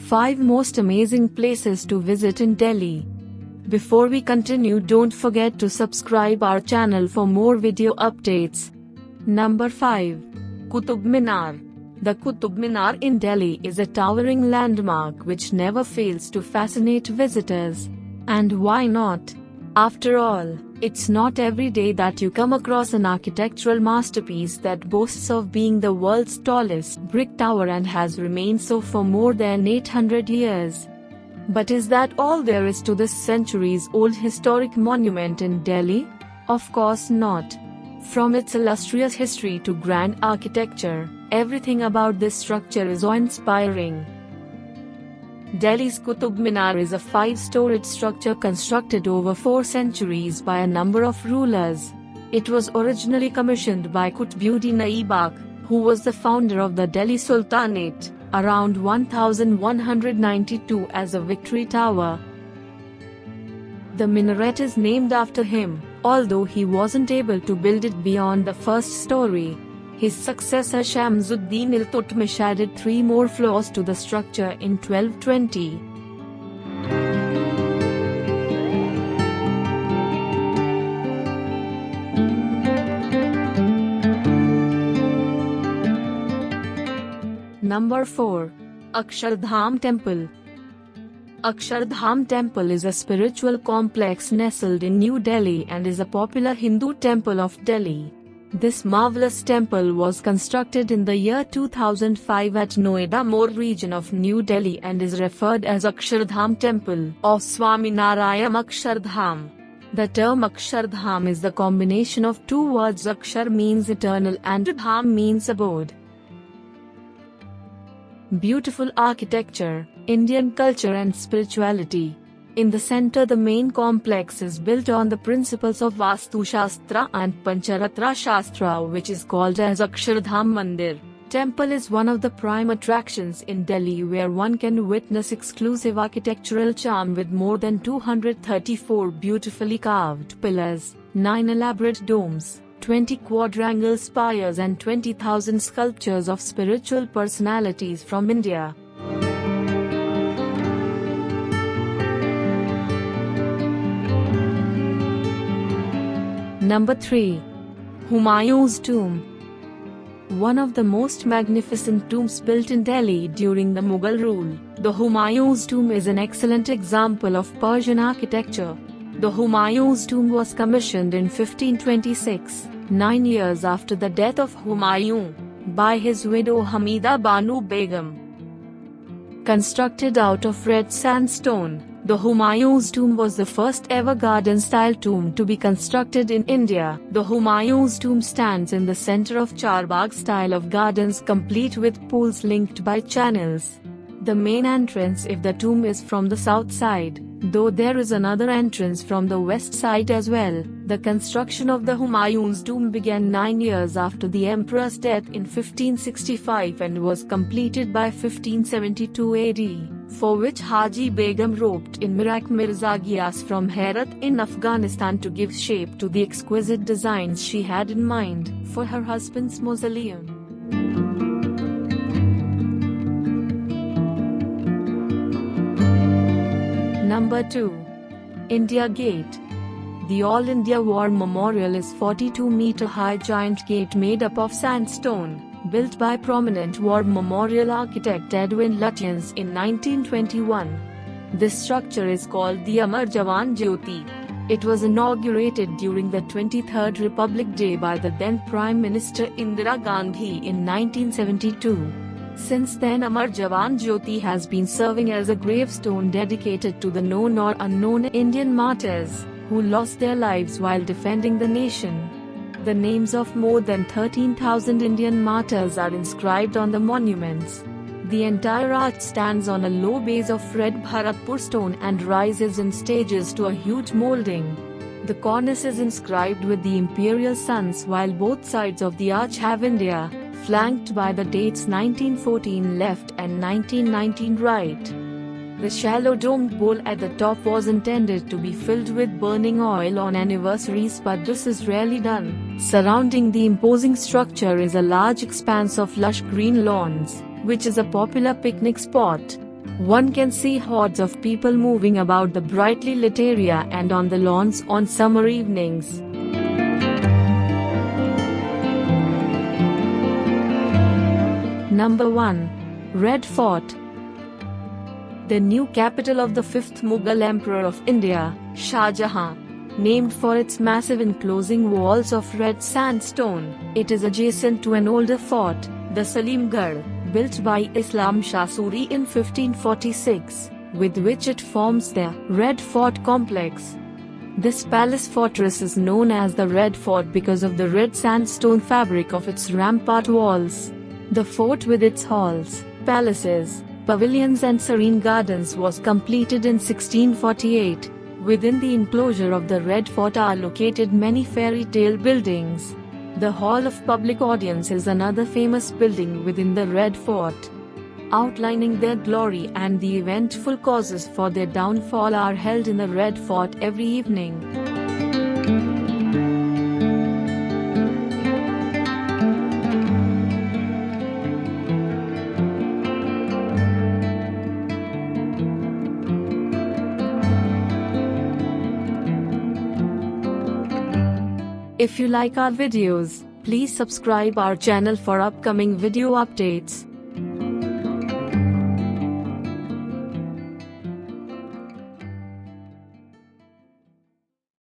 5 most amazing places to visit in Delhi. Before we continue, don't forget to subscribe our channel for more video updates. Number 5. Qutub Minar. The Qutub Minar in Delhi is a towering landmark which never fails to fascinate visitors. And why not? After all, it's not every day that you come across an architectural masterpiece that boasts of being the world's tallest brick tower and has remained so for more than 800 years. But is that all there is to this centuries-old historic monument in Delhi? Of course not. From its illustrious history to grand architecture, everything about this structure is awe-inspiring. Delhi's Qutub Minar is a 5-storied structure constructed over 4 centuries by a number of rulers. It was originally commissioned by Qutbuddin Aibak, who was the founder of the Delhi Sultanate, around 1192 as a victory tower. The minaret is named after him, although he wasn't able to build it beyond the first story. His successor Shamsuddin Iltutmish added 3 more floors to the structure in 1220. Number 4. Akshardham Temple. Akshardham Temple is a spiritual complex nestled in New Delhi and is a popular Hindu temple of Delhi. This marvelous temple was constructed in the year 2005 at Noida More region of New Delhi and is referred as Akshardham Temple of Swaminarayan Akshardham. The term Akshardham is the combination of 2 words. Akshar means eternal and Dham means abode. Beautiful architecture, Indian culture and spirituality. In the center, the main complex is built on the principles of Vastu Shastra and Pancharatra Shastra, which is called as Akshardham Mandir. Temple is one of the prime attractions in Delhi, where one can witness exclusive architectural charm with more than 234 beautifully carved pillars, 9 elaborate domes, 20 quadrangle spires and 20,000 sculptures of spiritual personalities from India. Number 3. Humayun's Tomb. One of the most magnificent tombs built in Delhi during the Mughal rule, the Humayun's Tomb is an excellent example of Persian architecture. The Humayun's Tomb was commissioned in 1526, 9 years after the death of Humayun, by his widow Hamida Banu Begum. Constructed out of red sandstone, the Humayun's Tomb was the first ever garden-style tomb to be constructed in India. The Humayun's Tomb stands in the center of Charbagh style of gardens, complete with pools linked by channels. The main entrance of the tomb is from the south side, though there is another entrance from the west side as well. The construction of the Humayun's Tomb began 9 years after the emperor's death in 1565 and was completed by 1572 AD, for which Haji Begum roped in Mirak Mirza Ghias from Herat in Afghanistan to give shape to the exquisite designs she had in mind for her husband's mausoleum. Number 2. India Gate. The All India War Memorial is 42-meter-high giant gate made up of sandstone, built by prominent war memorial architect Edmond in 1921. This structure is called the Amar Jawan Jyoti. It was inaugurated during the 23rd Republic Day by the then Prime Minister Indira Gandhi in 1972. Since then, Amar Jawan Jyoti has been serving as a gravestone dedicated to the known or unknown Indian martyrs who lost their lives while defending the nation. The names of more than 13,000 Indian martyrs are inscribed on the monuments. The entire arch stands on a low base of red Bharatpur stone and rises in stages to a huge molding. The cornice is inscribed with the imperial suns, while both sides of the arch have India, flanked by the dates 1914 left and 1919 right. The shallow domed bowl at the top was intended to be filled with burning oil on anniversaries, but this is rarely done. Surrounding the imposing structure is a large expanse of lush green lawns, which is a popular picnic spot. One can see hordes of people moving about the brightly lit area and on the lawns on summer evenings. Number 1. Red Fort. The new capital of the 5th Mughal Emperor of India, Shah Jahan. Named for its massive enclosing walls of red sandstone, it is adjacent to an older fort, the Salimgarh, built by Islam Shah Suri in 1546, with which it forms the Red Fort complex. This palace fortress is known as the Red Fort because of the red sandstone fabric of its rampart walls. The fort with its halls, palaces, pavilions and serene gardens was completed in 1648. Within the enclosure of the Red Fort are located many fairy tale buildings. The Hall of Public Audience is another famous building within the Red Fort. Outlining their glory and the eventful causes for their downfall are held in the Red Fort every evening. If you like our videos, please subscribe our channel for upcoming video updates.